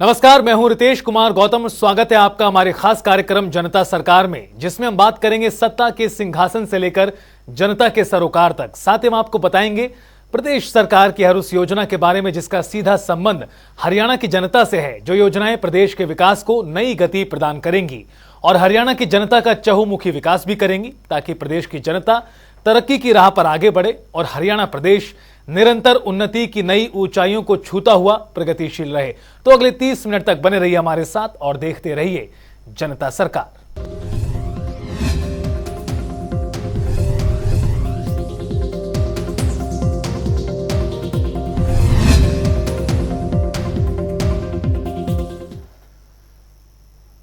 नमस्कार, मैं हूं रितेश कुमार गौतम। स्वागत है आपका हमारे खास कार्यक्रम जनता सरकार में, जिसमें हम बात करेंगे सत्ता के सिंहासन से लेकर जनता के सरोकार तक। साथ ही हम आपको बताएंगे प्रदेश सरकार की हर उस योजना के बारे में जिसका सीधा संबंध हरियाणा की जनता से है, जो योजनाएं प्रदेश के विकास को नई गति प्रदान करेंगी और हरियाणा की जनता का चहुमुखी विकास भी करेंगी, ताकि प्रदेश की जनता तरक्की की राह पर आगे बढ़े और हरियाणा प्रदेश निरंतर उन्नति की नई ऊंचाइयों को छूता हुआ प्रगतिशील रहे। तो अगले 30 मिनट तक बने रहिए हमारे साथ और देखते रहिए जनता सरकार।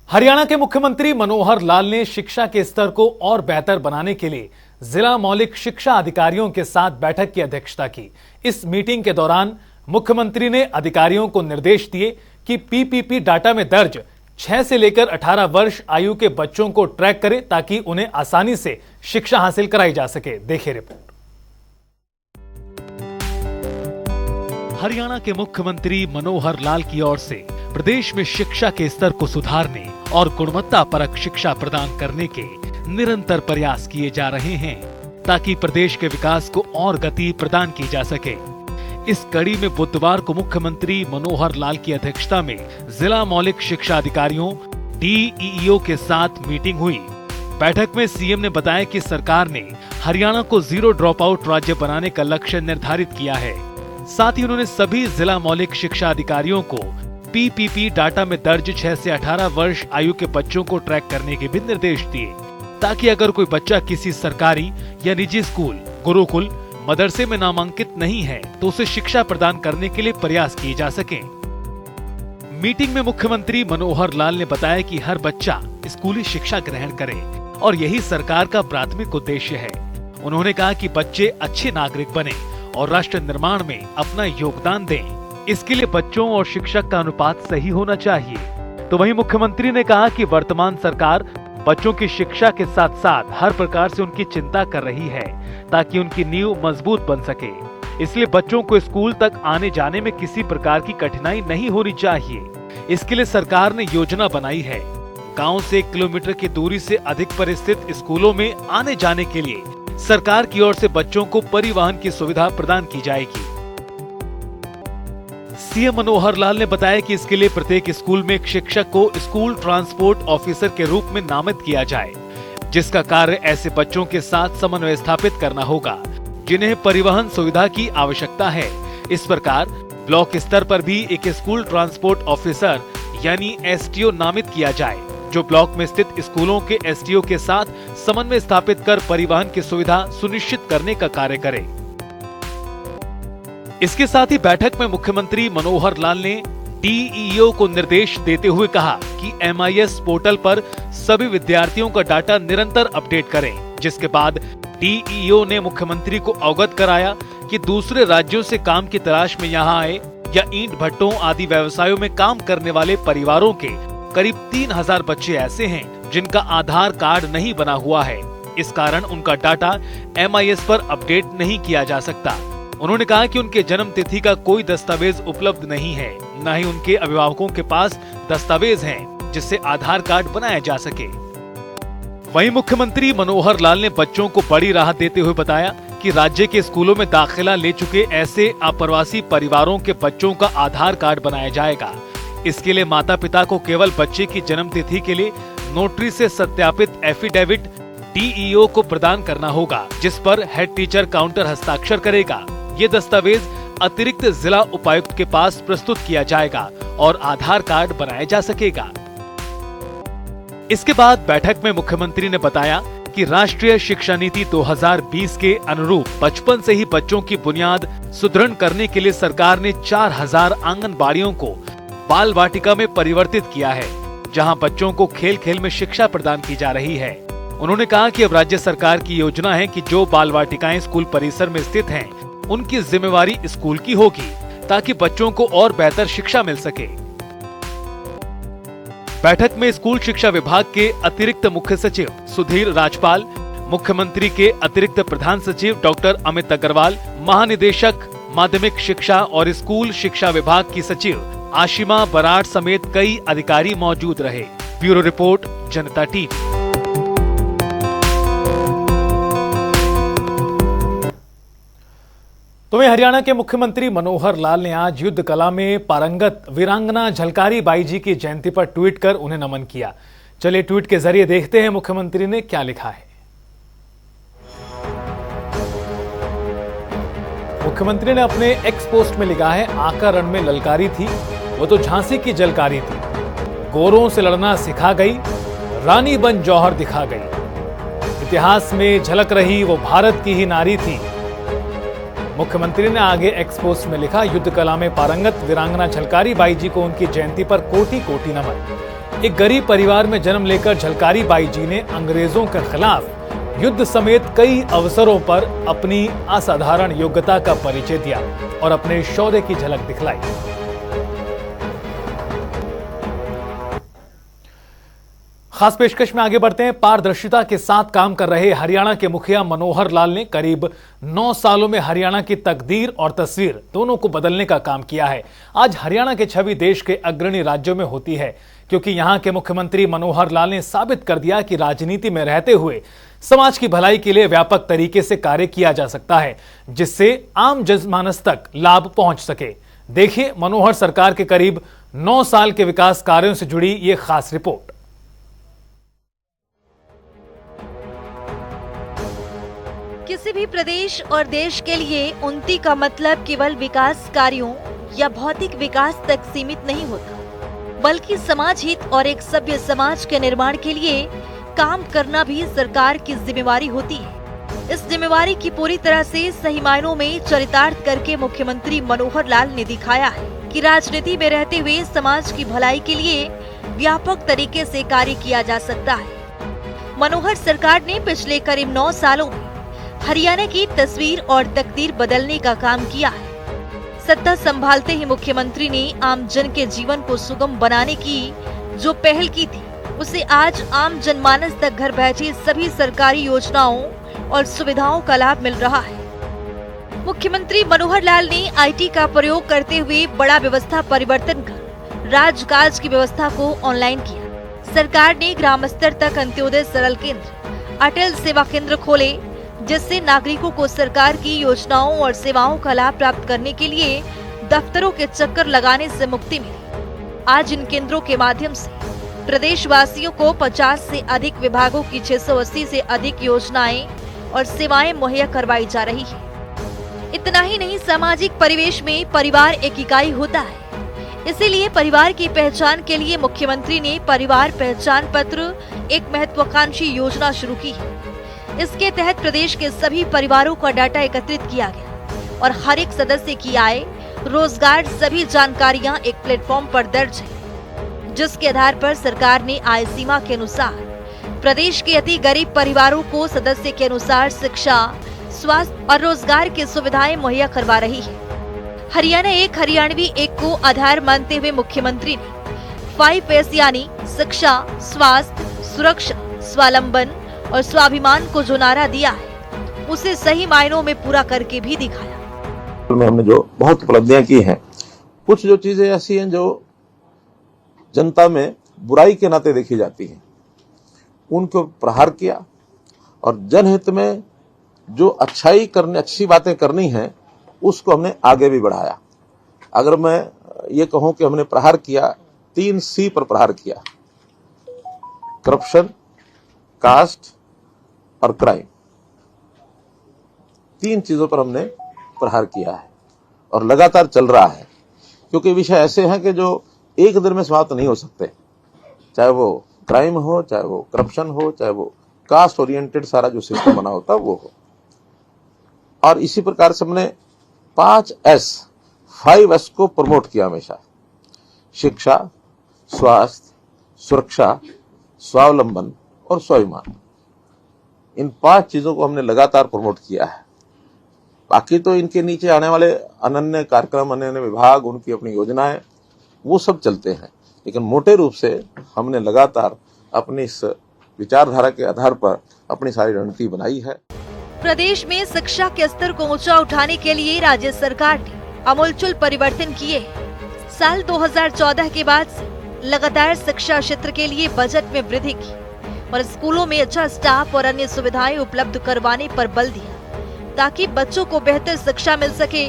हरियाणा के मुख्यमंत्री मनोहर लाल ने शिक्षा के स्तर को और बेहतर बनाने के लिए जिला मौलिक शिक्षा अधिकारियों के साथ बैठक की अध्यक्षता की। इस मीटिंग के दौरान मुख्यमंत्री ने अधिकारियों को निर्देश दिए कि पीपीपी डाटा में दर्ज 6 से लेकर 18 वर्ष आयु के बच्चों को ट्रैक करें, ताकि उन्हें आसानी से शिक्षा हासिल कराई जा सके। देखिए रिपोर्ट। हरियाणा के मुख्यमंत्री मनोहर लाल की ओर से प्रदेश में शिक्षा के स्तर को सुधारने और गुणवत्ता परक शिक्षा प्रदान करने के निरंतर प्रयास किए जा रहे हैं, ताकि प्रदेश के विकास को और गति प्रदान की जा सके। इस कड़ी में बुधवार को मुख्यमंत्री मनोहर लाल की अध्यक्षता में जिला मौलिक शिक्षा अधिकारियों डीईओ के साथ मीटिंग हुई। बैठक में सीएम ने बताया कि सरकार ने हरियाणा को जीरो ड्रॉप आउट राज्य बनाने का लक्ष्य निर्धारित किया है। साथ ही उन्होंने सभी जिला मौलिक शिक्षा अधिकारियों को पीपीपी डाटा में दर्ज 6 से 18 वर्ष आयु के बच्चों को ट्रैक करने के भी निर्देश दिए, ताकि अगर कोई बच्चा किसी सरकारी या निजी स्कूल, गुरुकुल, मदरसे में नामांकित नहीं है तो उसे शिक्षा प्रदान करने के लिए प्रयास किए जा सके। मीटिंग में मुख्यमंत्री मनोहर लाल ने बताया कि हर बच्चा स्कूली शिक्षा ग्रहण करे और यही सरकार का प्राथमिक उद्देश्य है। उन्होंने कहा कि बच्चे अच्छे नागरिक बने और राष्ट्र निर्माण में अपना योगदान दें। इसके लिए बच्चों और शिक्षक का अनुपात सही होना चाहिए। तो वहीं मुख्यमंत्री ने कहा कि वर्तमान सरकार बच्चों की शिक्षा के साथ साथ हर प्रकार से उनकी चिंता कर रही है, ताकि उनकी नींव मजबूत बन सके। इसलिए बच्चों को स्कूल तक आने जाने में किसी प्रकार की कठिनाई नहीं होनी चाहिए। इसके लिए सरकार ने योजना बनाई है। गांव से 1 किलोमीटर की दूरी से अधिक पर स्थित स्कूलों में आने जाने के लिए सरकार की ओर से बच्चों को परिवहन की सुविधा प्रदान की जाएगी। सीएम मनोहर लाल ने बताया कि इसके लिए प्रत्येक स्कूल में एक शिक्षक को स्कूल ट्रांसपोर्ट ऑफिसर के रूप में नामित किया जाए, जिसका कार्य ऐसे बच्चों के साथ समन्वय स्थापित करना होगा जिन्हें परिवहन सुविधा की आवश्यकता है। इस प्रकार ब्लॉक स्तर पर भी एक स्कूल ट्रांसपोर्ट ऑफिसर यानी एसटीओ नामित किया जाए, जो ब्लॉक में स्थित स्कूलों के एसटीओ के साथ समन्वय स्थापित कर परिवहन की सुविधा सुनिश्चित करने का कार्य करे। इसके साथ ही बैठक में मुख्यमंत्री मनोहर लाल ने डीईओ को निर्देश देते हुए कहा कि एमआईएस पोर्टल पर सभी विद्यार्थियों का डाटा निरंतर अपडेट करें, जिसके बाद डीईओ ने मुख्यमंत्री को अवगत कराया कि दूसरे राज्यों से काम की तलाश में यहाँ आए या ईंट भट्टों आदि व्यवसायों में काम करने वाले परिवारों के करीब 3000 बच्चे ऐसे हैं जिनका आधार कार्ड नहीं बना हुआ है। इस कारण उनका डाटा एमआईएस पर अपडेट नहीं किया जा सकता। उन्होंने कहा कि उनके जन्म तिथि का कोई दस्तावेज उपलब्ध नहीं है, न ही उनके अभिभावकों के पास दस्तावेज हैं जिससे आधार कार्ड बनाया जा सके। वहीं मुख्यमंत्री मनोहर लाल ने बच्चों को बड़ी राहत देते हुए बताया कि राज्य के स्कूलों में दाखिला ले चुके ऐसे अप्रवासी परिवारों के बच्चों का आधार कार्ड बनाया जाएगा। इसके लिए माता पिता को केवल बच्चे की जन्म तिथि के लिए नोटरी से सत्यापित एफिडेविट डीईओ को प्रदान करना होगा, जिस पर हेड टीचर काउंटर हस्ताक्षर करेगा। ये दस्तावेज अतिरिक्त जिला उपायुक्त के पास प्रस्तुत किया जाएगा और आधार कार्ड बनाया जा सकेगा। इसके बाद बैठक में मुख्यमंत्री ने बताया कि राष्ट्रीय शिक्षा नीति 2020 के अनुरूप बचपन से ही बच्चों की बुनियाद सुदृढ़ करने के लिए सरकार ने 4000 आंगनबाड़ियों को बाल वाटिका में परिवर्तित किया है, जहां बच्चों को खेल खेल में शिक्षा प्रदान की जा रही है। उन्होंने कहा कि अब राज्य सरकार की योजना है कि जो बाल वाटिकाएं स्कूल परिसर में स्थित हैं, उनकी जिम्मेवारी स्कूल की होगी, ताकि बच्चों को और बेहतर शिक्षा मिल सके। बैठक में स्कूल शिक्षा विभाग के अतिरिक्त मुख्य सचिव सुधीर राजपाल, मुख्यमंत्री के अतिरिक्त प्रधान सचिव डॉक्टर अमित अग्रवाल, महानिदेशक माध्यमिक शिक्षा और स्कूल शिक्षा विभाग की सचिव आशिमा बराड़ समेत कई अधिकारी मौजूद रहे। ब्यूरो रिपोर्ट, जनता टीवी। तो वहीं हरियाणा के मुख्यमंत्री मनोहर लाल ने आज युद्ध कला में पारंगत वीरांगना झलकारी बाई जी की जयंती पर ट्वीट कर उन्हें नमन किया। चलिए ट्वीट के जरिए देखते हैं मुख्यमंत्री ने क्या लिखा है। मुख्यमंत्री ने अपने एक्स पोस्ट में लिखा है, आका रण में ललकारी थी, वो तो झांसी की जलकारी थी, गोरों से लड़ना सिखा गई, रानी बन जौहर दिखा गई, इतिहास में झलक रही वो भारत की ही नारी थी। मुख्यमंत्री ने आगे एक्स पोस्ट में लिखा, युद्ध कला में पारंगत वीरांगना झलकारी बाई जी को उनकी जयंती पर कोटि कोटि नमन। एक गरीब परिवार में जन्म लेकर झलकारी बाई जी ने अंग्रेजों के खिलाफ युद्ध समेत कई अवसरों पर अपनी असाधारण योग्यता का परिचय दिया और अपने शौर्य की झलक दिखलाई। खास पेशकश में आगे बढ़ते हैं। पारदर्शिता के साथ काम कर रहे हरियाणा के मुखिया मनोहर लाल ने करीब 9 सालों में हरियाणा की तकदीर और तस्वीर दोनों को बदलने का काम किया है। आज हरियाणा की छवि देश के अग्रणी राज्यों में होती है, क्योंकि यहां के मुख्यमंत्री मनोहर लाल ने साबित कर दिया कि राजनीति में रहते हुए समाज की भलाई के लिए व्यापक तरीके से कार्य किया जा सकता है, जिससे आम जनमानस तक लाभ पहुंच सके। देखिए मनोहर सरकार के करीब 9 साल के विकास कार्यों से जुड़ी ये खास रिपोर्ट। किसी भी प्रदेश और देश के लिए उन्नति का मतलब केवल विकास कार्यों या भौतिक विकास तक सीमित नहीं होता, बल्कि समाज हित और एक सभ्य समाज के निर्माण के लिए काम करना भी सरकार की जिम्मेवारी होती है। इस जिम्मेवारी की पूरी तरह से सही मायनों में चरितार्थ करके मुख्यमंत्री मनोहर लाल ने दिखाया है कि राजनीति में रहते हुए समाज की भलाई के लिए व्यापक तरीके से कार्य किया जा सकता है। मनोहर सरकार ने पिछले करीब 9 सालों में हरियाणा की तस्वीर और तकदीर बदलने का काम किया है। सत्ता संभालते ही मुख्यमंत्री ने आम जन के जीवन को सुगम बनाने की जो पहल की थी, उसे आज आम जनमानस तक घर बैठे सभी सरकारी योजनाओं और सुविधाओं का लाभ मिल रहा है। मुख्यमंत्री मनोहर लाल ने आईटी का प्रयोग करते हुए बड़ा व्यवस्था परिवर्तन कर राजकाज की व्यवस्था को ऑनलाइन किया। सरकार ने ग्राम स्तर तक अंत्योदय सरल केंद्र, अटल सेवा केंद्र खोले, जिससे नागरिकों को सरकार की योजनाओं और सेवाओं का लाभ प्राप्त करने के लिए दफ्तरों के चक्कर लगाने से मुक्ति मिली। आज इन केंद्रों के माध्यम से प्रदेशवासियों को 50 से अधिक विभागों की 680 से अधिक योजनाएं और सेवाएं मुहैया करवाई जा रही है। इतना ही नहीं, सामाजिक परिवेश में परिवार एक इकाई होता है, इसीलिए परिवार की पहचान के लिए मुख्यमंत्री ने परिवार पहचान पत्र एक महत्वाकांक्षी योजना शुरू की है। इसके तहत प्रदेश के सभी परिवारों का डाटा एकत्रित किया गया और हर एक सदस्य की आय, रोजगार, सभी जानकारियां एक प्लेटफॉर्म पर दर्ज है, जिसके आधार पर सरकार ने आय सीमा के अनुसार प्रदेश के अति गरीब परिवारों को सदस्य के अनुसार शिक्षा, स्वास्थ्य और रोजगार की सुविधाएं मुहैया करवा रही है। हरियाणा एक हरियाणवी एक को आधार मानते हुए मुख्यमंत्री ने 5S यानी शिक्षा, स्वास्थ्य, सुरक्षा, स्वावलंबन और स्वाभिमान को जो नारा दिया है, उसे सही मायनों में पूरा करके भी दिखाया। हमने जो बहुत उपलब्धियां की हैं, कुछ जो चीजें ऐसी हैं जो जनता में बुराई के नाते देखी जाती हैं, उनको प्रहार किया और जनहित में जो अच्छी बातें करनी है, उसको हमने आगे भी बढ़ाया। अगर मैं ये कहूं कि हमने प्रहार किया, 3C पर प्रहार किया, करप्शन, कास्ट और क्राइम, 3 चीजों पर हमने प्रहार किया है और लगातार चल रहा है, क्योंकि विषय ऐसे हैं कि जो एक दिन में समाप्त नहीं हो सकते, चाहे वो क्राइम हो, चाहे वो करप्शन हो, चाहे वो कास्ट ओरिएंटेड सारा जो सिस्टम बना होता वो हो। और इसी प्रकार से हमने 5S को प्रमोट किया हमेशा, शिक्षा, स्वास्थ्य, सुरक्षा, स्वावलंबन और स्वाभिमान। इन 5 चीजों को हमने लगातार प्रमोट किया है। बाकी तो इनके नीचे आने वाले अनन्य कार्यक्रम, अनन्य विभाग, उनकी अपनी योजनाएं, वो सब चलते हैं, लेकिन मोटे रूप से हमने लगातार अपनी इस विचारधारा के आधार पर अपनी सारी रणनीति बनाई है। प्रदेश में शिक्षा के स्तर को ऊंचा उठाने के लिए राज्य सरकार ने आमूलचूल परिवर्तन किए हैं। साल 2014 के बाद से लगातार शिक्षा क्षेत्र के लिए बजट में वृद्धि की और स्कूलों में अच्छा स्टाफ और अन्य सुविधाएं उपलब्ध करवाने पर बल दिया ताकि बच्चों को बेहतर शिक्षा मिल सके।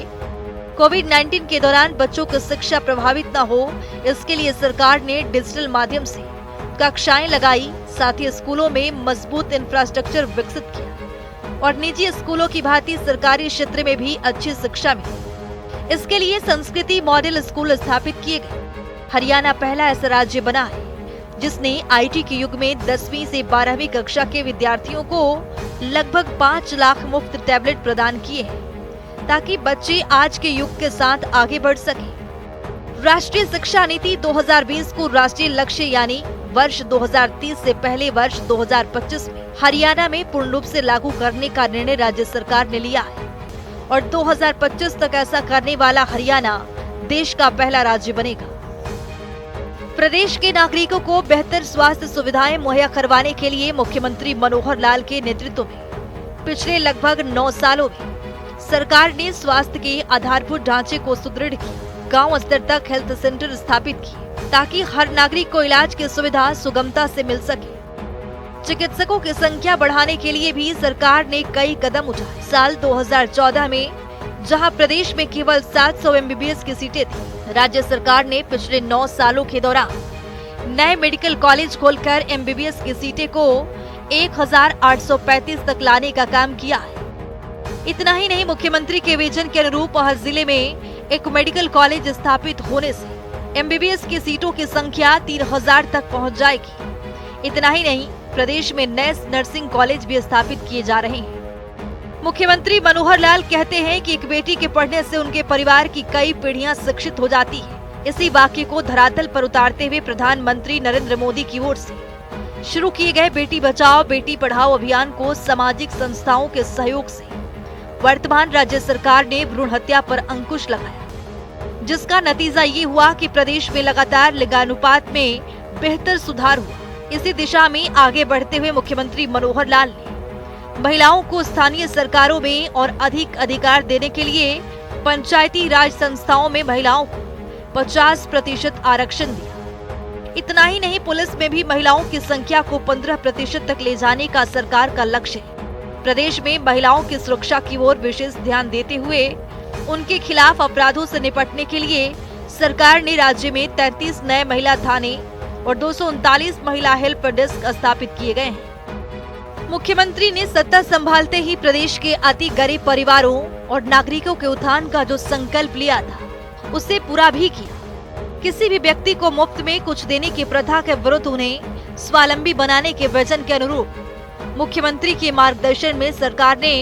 कोविड-19 के दौरान बच्चों की शिक्षा प्रभावित न हो, इसके लिए सरकार ने डिजिटल माध्यम से कक्षाएं लगाई, साथ ही स्कूलों में मजबूत इंफ्रास्ट्रक्चर विकसित किया और निजी स्कूलों की भांति सरकारी क्षेत्र में भी अच्छी शिक्षा मिली। इसके लिए संस्कृति मॉडल स्कूल स्थापित किए गए। हरियाणा पहला ऐसा राज्य बना है जिसने आईटी के युग में 10वीं से 12वीं कक्षा के विद्यार्थियों को लगभग 5 लाख मुफ्त टैबलेट प्रदान किए हैं ताकि बच्चे आज के युग के साथ आगे बढ़ सके। राष्ट्रीय शिक्षा नीति 2020 को राष्ट्रीय लक्ष्य यानी वर्ष 2030 से पहले वर्ष 2025 में हरियाणा में पूर्ण रूप से लागू करने का निर्णय राज्य सरकार ने लिया है और 2025 तक ऐसा करने वाला हरियाणा देश का पहला राज्य बनेगा। प्रदेश के नागरिकों को बेहतर स्वास्थ्य सुविधाएं मुहैया करवाने के लिए मुख्यमंत्री मनोहर लाल के नेतृत्व में पिछले लगभग 9 सालों में सरकार ने स्वास्थ्य के आधारभूत ढांचे को सुदृढ़ किया, गांव स्तर तक हेल्थ सेंटर स्थापित किए ताकि हर नागरिक को इलाज की सुविधा सुगमता से मिल सके। चिकित्सकों की संख्या बढ़ाने के लिए भी सरकार ने कई कदम उठाए। साल 2014 में जहां प्रदेश में केवल 700 एमबीबीएस की सीटें थी, राज्य सरकार ने पिछले 9 सालों के दौरान नए मेडिकल कॉलेज खोलकर एमबीबीएस की सीटें को 1835 तक लाने का काम किया है। इतना ही नहीं, मुख्यमंत्री के विजन के अनुरूप हर जिले में एक मेडिकल कॉलेज स्थापित होने से एमबीबीएस की सीटों की संख्या 3000 तक पहुंच जाएगी। इतना ही नहीं, प्रदेश में नए नर्सिंग कॉलेज भी स्थापित किए जा रहे हैं। मुख्यमंत्री मनोहर लाल कहते हैं कि एक बेटी के पढ़ने से उनके परिवार की कई पीढ़ियां शिक्षित हो जाती है। इसी वाक्य को धरातल पर उतारते हुए प्रधानमंत्री नरेंद्र मोदी की ओर से शुरू किए गए बेटी बचाओ बेटी पढ़ाओ अभियान को सामाजिक संस्थाओं के सहयोग से वर्तमान राज्य सरकार ने भ्रूण हत्या पर अंकुश लगाया, जिसका नतीजा ये हुआ कि प्रदेश में लगातार लिंगानुपात में बेहतर सुधार हुआ। इसी दिशा में आगे बढ़ते हुए मुख्यमंत्री मनोहर लाल ने महिलाओं को स्थानीय सरकारों में और अधिक अधिकार देने के लिए पंचायती राज संस्थाओं में महिलाओं को 50% आरक्षण दिया। इतना ही नहीं, पुलिस में भी महिलाओं की संख्या को 15% तक ले जाने का सरकार का लक्ष्य है। प्रदेश में महिलाओं की सुरक्षा की ओर विशेष ध्यान देते हुए उनके खिलाफ अपराधों से निपटने के लिए सरकार ने राज्य में 33 नए महिला थाने और 239 महिला हेल्प डेस्क स्थापित किए गए हैं। मुख्यमंत्री ने सत्ता संभालते ही प्रदेश के अति गरीब परिवारों और नागरिकों के उत्थान का जो संकल्प लिया था, उसे पूरा भी किया। किसी भी व्यक्ति को मुफ्त में कुछ देने की प्रथा के विरुद्ध उन्हें स्वावलंबी बनाने के विजन के अनुरूप मुख्यमंत्री के मार्गदर्शन में सरकार ने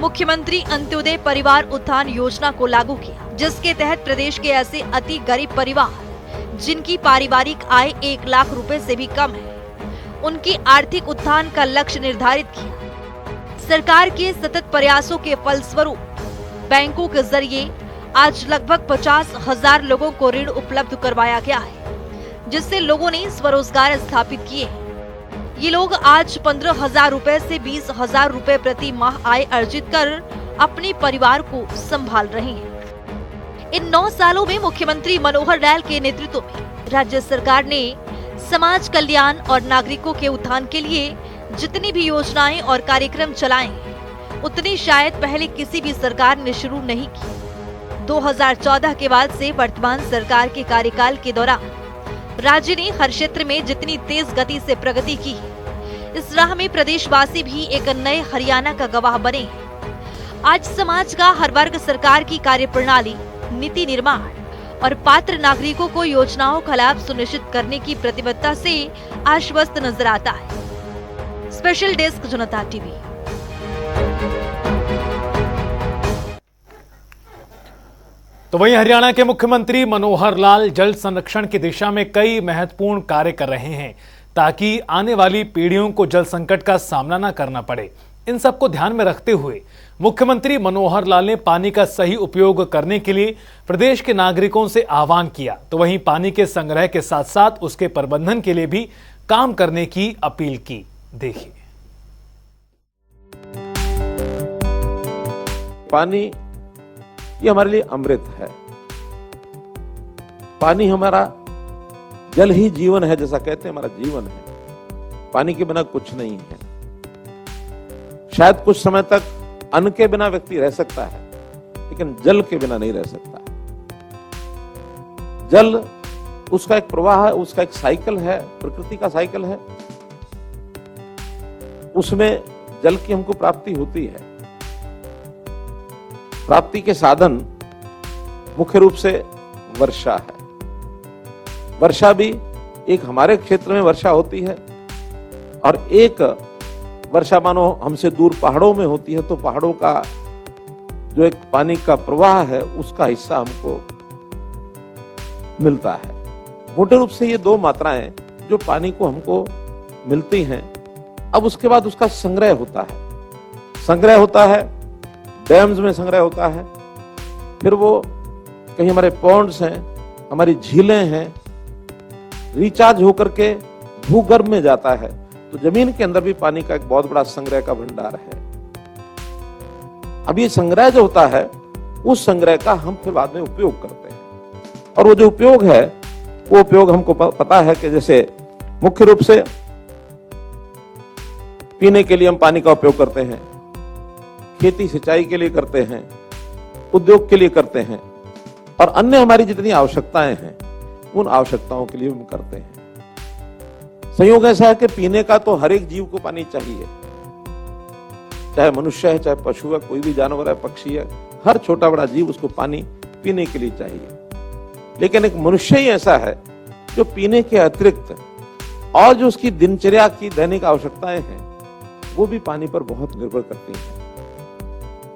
मुख्यमंत्री अंत्योदय परिवार उत्थान योजना को लागू किया, जिसके तहत प्रदेश के ऐसे अति गरीब परिवार जिनकी पारिवारिक आय 1 लाख रुपए से भी कम है, उनकी आर्थिक उत्थान का लक्ष्य निर्धारित किया। सरकार के सतत प्रयासों के फलस्वरूप बैंकों के जरिए आज लगभग 50,000 लोगों को ऋण उपलब्ध करवाया गया है, जिससे लोगों ने स्वरोजगार स्थापित किए हैं। ये लोग आज 15,000 रुपए से 20,000 रुपए प्रति माह आय अर्जित कर अपने परिवार को संभाल रहे हैं। इन 9 सालों में मुख्यमंत्री मनोहर लाल के नेतृत्व में राज्य सरकार ने समाज कल्याण और नागरिकों के उत्थान के लिए जितनी भी योजनाएं और कार्यक्रम चलाए हैं, उतनी शायद पहले किसी भी सरकार ने शुरू नहीं की। 2014 के बाद से वर्तमान सरकार के कार्यकाल के दौरान राज्य ने हर क्षेत्र में जितनी तेज गति से प्रगति की है, इस राह में प्रदेशवासी भी एक नए हरियाणा का गवाह बने हैं। आज समाज का हर वर्ग सरकार की कार्यप्रणाली, नीति निर्माण और पात्र नागरिकों को योजनाओं का लाभ सुनिश्चित करने की प्रतिबद्धता से आश्वस्त नजर आता है। स्पेशल डेस्क जनता टीवी। तो वहीं हरियाणा के मुख्यमंत्री मनोहर लाल जल संरक्षण की दिशा में कई महत्वपूर्ण कार्य कर रहे हैं ताकि आने वाली पीढ़ियों को जल संकट का सामना न करना पड़े। इन सबको ध्यान में रखते हुए मुख्यमंत्री मनोहर लाल ने पानी का सही उपयोग करने के लिए प्रदेश के नागरिकों से आह्वान किया, तो वहीं पानी के संग्रह के साथ साथ उसके प्रबंधन के लिए भी काम करने की अपील की। देखिए। पानी ये हमारे लिए अमृत है। पानी हमारा, जल ही जीवन है, जैसा कहते हैं हमारा जीवन है। पानी के बिना कुछ नहीं है। शायद कुछ समय तक अन्न के बिना व्यक्ति रह सकता है, लेकिन जल के बिना नहीं रह सकता। जल उसका एक प्रवाह है, उसका एक साइकिल है, प्रकृति का साइकिल है। उसमें जल की हमको प्राप्ति होती है। प्राप्ति के साधन मुख्य रूप से वर्षा है। वर्षा भी एक हमारे क्षेत्र में वर्षा होती है और एक वर्षा मानो हमसे दूर पहाड़ों में होती है, तो पहाड़ों का जो एक पानी का प्रवाह है उसका हिस्सा हमको मिलता है। मोटे रूप से ये दो मात्राएं जो पानी को हमको मिलती हैं। अब उसके बाद उसका संग्रह होता है। संग्रह होता है, डैम्स में संग्रह होता है, फिर वो कहीं हमारे पॉन्ड्स हैं, हमारी झीलें हैं, रिचार्ज होकर के भूगर्भ में जाता है। तो जमीन के अंदर भी पानी का एक बहुत बड़ा संग्रह का भंडार है। अब ये संग्रह जो होता है, उस संग्रह का हम फिर बाद में उपयोग करते हैं। और वो जो उपयोग है, वो उपयोग हमको पता है कि जैसे मुख्य रूप से पीने के लिए हम पानी का उपयोग करते हैं, खेती सिंचाई के लिए करते हैं, उद्योग के लिए करते हैं, और अन्य हमारी जितनी आवश्यकताएं हैं उन आवश्यकताओं के लिए हम करते हैं। संयोग ऐसा है कि पीने का तो हर एक जीव को पानी चाहिए, चाहे मनुष्य है, चाहे पशु है, कोई भी जानवर है, पक्षी है, हर छोटा बड़ा जीव उसको पानी पीने के लिए चाहिए। लेकिन एक मनुष्य ही ऐसा है जो पीने के अतिरिक्त और जो उसकी दिनचर्या की दैनिक आवश्यकताएं हैं वो भी पानी पर बहुत निर्भर करती हैं।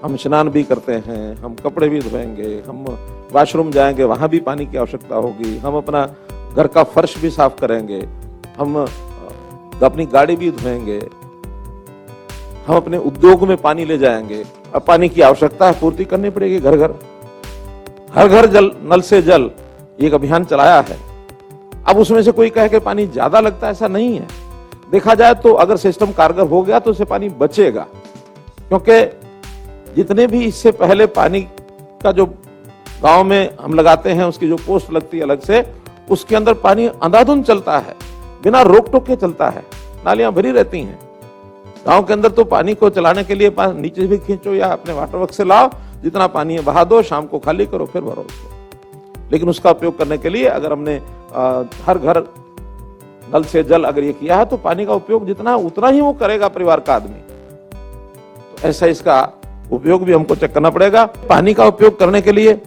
हम स्नान भी करते हैं, हम कपड़े भी धोएंगे, हम वॉशरूम जाएंगे, वहां भी पानी की आवश्यकता होगी, हम अपना घर का फर्श भी साफ करेंगे, हम अपनी गाड़ी भी धोएंगे, हम अपने उद्योग में पानी ले जाएंगे। अब पानी की आवश्यकता पूर्ति करनी पड़ेगी। घर घर, हर घर जल, नल से जल, एक अभियान चलाया है। अब उसमें से कोई कहे कि पानी ज्यादा लगता है, ऐसा नहीं है। देखा जाए तो अगर सिस्टम कारगर हो गया तो उससे पानी बचेगा, क्योंकि जितने भी इससे पहले पानी का जो गांव में हम लगाते हैं, उसकी जो पोस्ट लगती है अलग से, उसके अंदर पानी अंधाधुंध चलता है, बिना रोक टोक के चलता है, नालियां भरी रहती हैं। गांव के अंदर तो पानी को चलाने के लिए नीचे भी खींचो या अपने वाटर वर्क से लाओ, जितना पानी है बहा दो, शाम को खाली करो, फिर भरो उसको। लेकिन उसका उपयोग करने के लिए अगर हमने हर घर नल से जल अगर ये किया है, तो पानी का उपयोग जितना उतना ही वो करेगा परिवार का आदमी। तो ऐसा इसका उपयोग भी हमको चेक करना पड़ेगा। पानी का उपयोग करने के लिए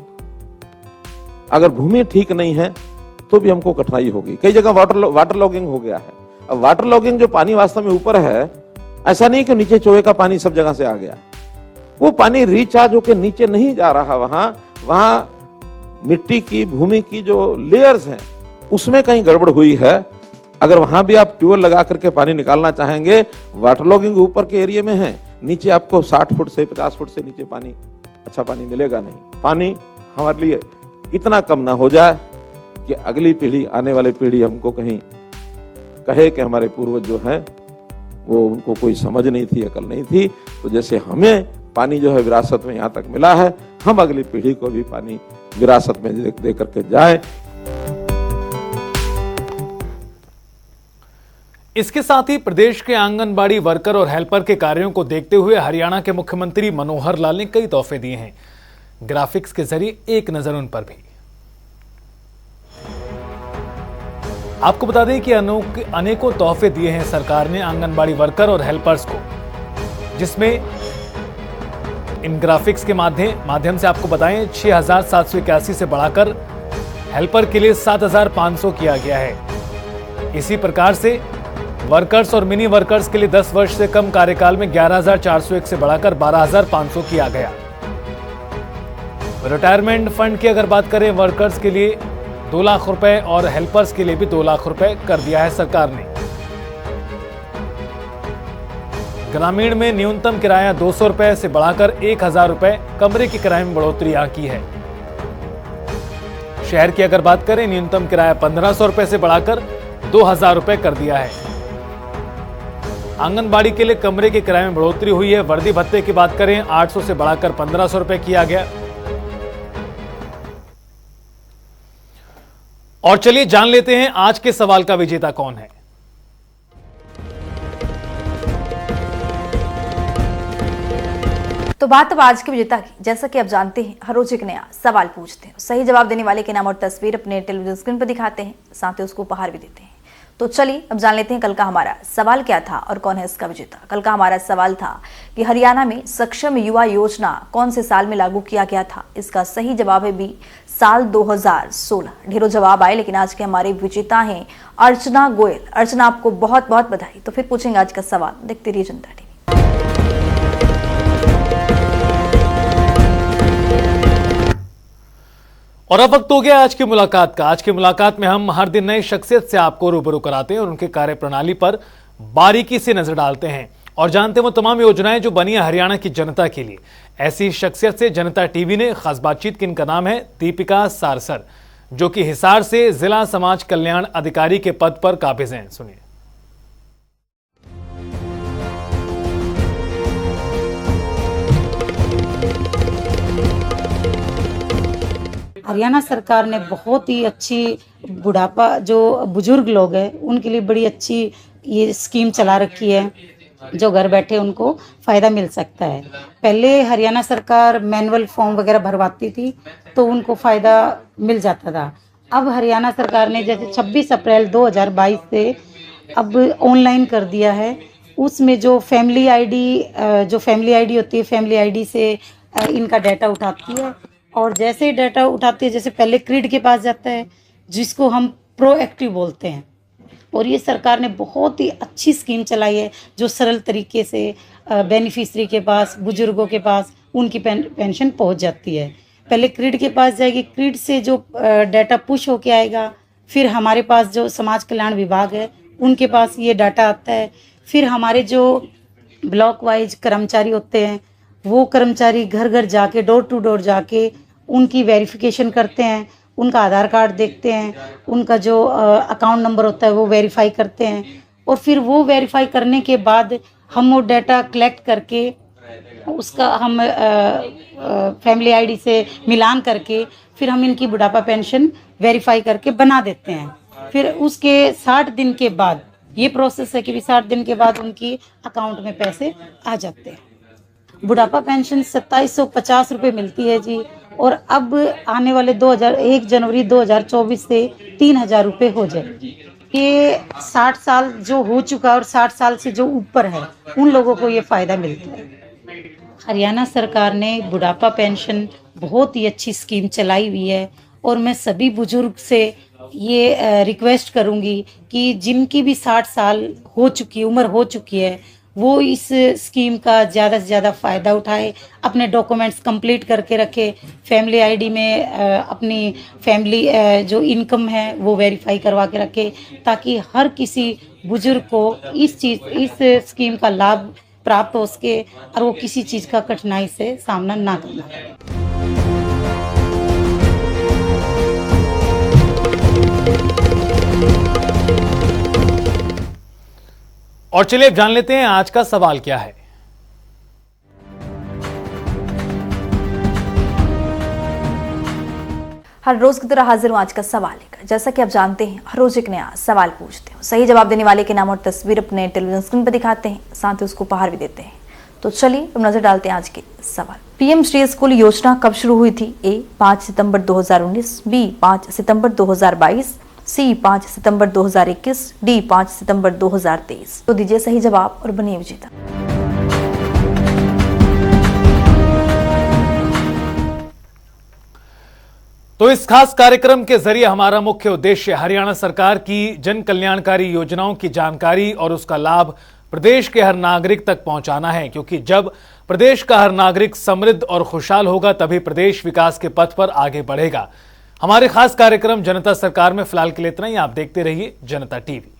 अगर भूमि ठीक नहीं है तो भी हमको कठिनाई होगी। कई जगह वाटर लॉगिंग हो गया है। अब वाटर लॉगिंग जो पानी वास्तव में ऊपर है, ऐसा नहीं कि नीचे चोए का पानी सब जगह से आ गया, वो पानी रिचार्ज होकर नीचे नहीं जा रहा। वहां मिट्टी की, भूमि की जो लेयर्स हैं उसमें कहीं गड़बड़ हुई है। अगर वहां भी आप ट्यूबवेल लगा करके पानी निकालना चाहेंगे, वाटर लॉगिंग ऊपर के एरिया में है, नीचे आपको 60 फुट से 50 फुट से नीचे पानी, अच्छा पानी मिलेगा नहीं। पानी हमारे लिए इतना कम ना हो जाए कि अगली पीढ़ी, आने वाली पीढ़ी हमको कहीं कहे कि हमारे पूर्वज जो है वो, उनको कोई समझ नहीं थी, अकल नहीं थी। तो जैसे हमें पानी जो है विरासत में यहाँ तक मिला है, हम अगली पीढ़ी को भी पानी विरासत में दे करके जाए। इसके साथ ही प्रदेश के आंगनबाड़ी वर्कर और हेल्पर के कार्यों को देखते हुए हरियाणा के मुख्यमंत्री मनोहर लाल ने कई तोहफे दिए हैं। ग्राफिक्स के जरिए एक नजर उन पर भी। आपको बता दें कि अनेकों तोहफे दिए हैं सरकार ने आंगनबाड़ी वर्कर और हेल्पर्स को, जिसमें इन ग्राफिक्स के माध्यम से आपको बताएं 6,781 से बढ़ाकर हेल्पर के लिए 7,500 किया गया है। इसी प्रकार से वर्कर्स और मिनी वर्कर्स के लिए 10 वर्ष से कम कार्यकाल में 11,401 से बढ़ाकर 12,500 किया गया। रिटायरमेंट फंड की अगर बात करें, वर्कर्स के लिए 2 लाख रुपए और हेल्पर्स के लिए भी 2 लाख रुपए कर दिया है सरकार ने। ग्रामीण में न्यूनतम किराया 200 रुपए से बढ़ाकर 1,000 रुपए कमरे की किराए में बढ़ोतरी यहां की है। शहर की अगर बात करें, न्यूनतम किराया 1,500 रुपए से बढ़ाकर 2,000 रुपए कर दिया है। आंगनबाड़ी के लिए कमरे के किराए में बढ़ोतरी हुई है। वर्दी भत्ते की बात करें, 800 से बढ़ाकर 1,500 रुपए किया गया। और चलिए जान लेते हैं आज के सवाल का विजेता कौन है। तो बात अब आज के विजेता की। जैसा कि आप जानते हैं, हर रोज एक नया सवाल पूछते हैं, सही जवाब देने वाले के नाम और तस्वीर अपने टेलीविजन स्क्रीन पर दिखाते हैं, साथ ही उसको उपहार भी देते हैं। तो चलिए अब जान लेते हैं कल का हमारा सवाल क्या था और कौन है इसका विजेता। कल का हमारा सवाल था कि हरियाणा में सक्षम युवा योजना कौन से साल में लागू किया गया था। इसका सही जवाब है बी, साल 2016। ढेरों जवाब आए, लेकिन आज के हमारे विजेता हैं अर्चना गोयल। अर्चना, आपको बहुत बहुत बधाई। तो फिर पूछेंगे आज का सवाल, देखते रहिए जनता टीवी। और अब वक्त हो गया आज की मुलाकात का। आज की मुलाकात में हम हर दिन नई शख्सियत से आपको रूबरू कराते हैं और उनके कार्यप्रणाली पर बारीकी से नजर डालते हैं और जानते हैं वो तमाम योजनाएं जो बनी है हरियाणा की जनता के लिए। ऐसी शख्सियत से जनता टीवी ने खास बातचीत की। इनका नाम है दीपिका सारसर, जो कि हिसार से जिला समाज कल्याण अधिकारी के पद पर काबिज हैं। सुनिए। हरियाणा सरकार ने बहुत ही अच्छी बुढ़ापा जो बुजुर्ग लोग हैं उनके लिए बड़ी अच्छी ये स्कीम चला रखी है, जो घर बैठे उनको फ़ायदा मिल सकता है। पहले हरियाणा सरकार मैनुअल फॉर्म वगैरह भरवाती थी तो उनको फ़ायदा मिल जाता था। अब हरियाणा सरकार ने जैसे 26 अप्रैल 2022 से अब ऑनलाइन कर दिया है। उसमें जो फैमिली आईडी होती है, फैमिली आईडी से इनका डाटा उठाती है और जैसे ही डाटा उठाती है, जैसे पहले क्रिड के पास जाता है जिसको हम प्रोएक्टिव बोलते हैं। और ये सरकार ने बहुत ही अच्छी स्कीम चलाई है जो सरल तरीके से बेनिफिशरी के पास, बुजुर्गों के पास उनकी पेंशन पहुंच जाती है। पहले क्रिड के पास जाएगी, क्रिड से जो डाटा पुश होके आएगा, फिर हमारे पास जो समाज कल्याण विभाग है उनके पास ये डाटा आता है। फिर हमारे जो ब्लॉक वाइज कर्मचारी होते हैं वो कर्मचारी घर घर जाके, डोर टू डोर जाके उनकी वेरिफिकेशन करते हैं, उनका आधार कार्ड देखते हैं, उनका जो अकाउंट नंबर होता है वो वेरीफाई करते हैं और फिर वो वेरीफाई करने के बाद हम वो डाटा कलेक्ट करके उसका हम फैमिली आईडी से मिलान करके फिर हम इनकी बुढ़ापा पेंशन वेरीफाई करके बना देते हैं। फिर उसके 60 दिन के बाद ये प्रोसेस है कि 60 दिन के बाद उनकी अकाउंट में पैसे आ जाते हैं। बुढ़ापा पेंशन 2750 रुपये मिलती है जी, और अब आने वाले 1 जनवरी 2024 से 3000 रुपये हो जाएगी। ये 60 साल जो हो चुका और 60 साल से जो ऊपर है उन लोगों को ये फ़ायदा मिलता है। हरियाणा सरकार ने बुढ़ापा पेंशन बहुत ही अच्छी स्कीम चलाई हुई है और मैं सभी बुजुर्ग से ये रिक्वेस्ट करूँगी कि जिनकी भी 60 साल उम्र हो चुकी है वो इस स्कीम का ज़्यादा से ज़्यादा फ़ायदा उठाए, अपने डॉक्यूमेंट्स कंप्लीट करके रखे, फैमिली आईडी में अपनी फैमिली जो इनकम है वो वेरीफाई करवा के रखे, ताकि हर किसी बुजुर्ग को इस स्कीम का लाभ प्राप्त हो सके और वो किसी चीज़ का कठिनाई से सामना ना करना पड़े। और चलिए जान लेते हैं आज का सवाल क्या है। हर रोज की तरह हाजिर हूं आज का सवाल लेकर। जैसा कि आप जानते हैं, हर रोज एक नया सवाल पूछते हैं, सही जवाब देने वाले के नाम और तस्वीर अपने टेलीविजन स्क्रीन पर दिखाते हैं, साथ ही उसको उपहार भी देते हैं। तो चलिए अब नजर डालते हैं आज के सवाल। पीएम श्री स्कूल योजना कब शुरू हुई थी? ए 5 सितंबर 2019, बी 5 सितंबर 2022, सी 5 सितंबर 2021, डी 5 सितंबर 2023। तो दीजिए सही जवाब और बनिए विजेता। तो इस खास कार्यक्रम के जरिए हमारा मुख्य उद्देश्य हरियाणा सरकार की जन कल्याणकारी योजनाओं की जानकारी और उसका लाभ प्रदेश के हर नागरिक तक पहुंचाना है, क्योंकि जब प्रदेश का हर नागरिक समृद्ध और खुशहाल होगा तभी प्रदेश विकास के पथ पर आगे बढ़ेगा। हमारे खास कार्यक्रम जनता सरकार में फिलहाल के लिए इतना ही। आप देखते रहिए जनता टीवी।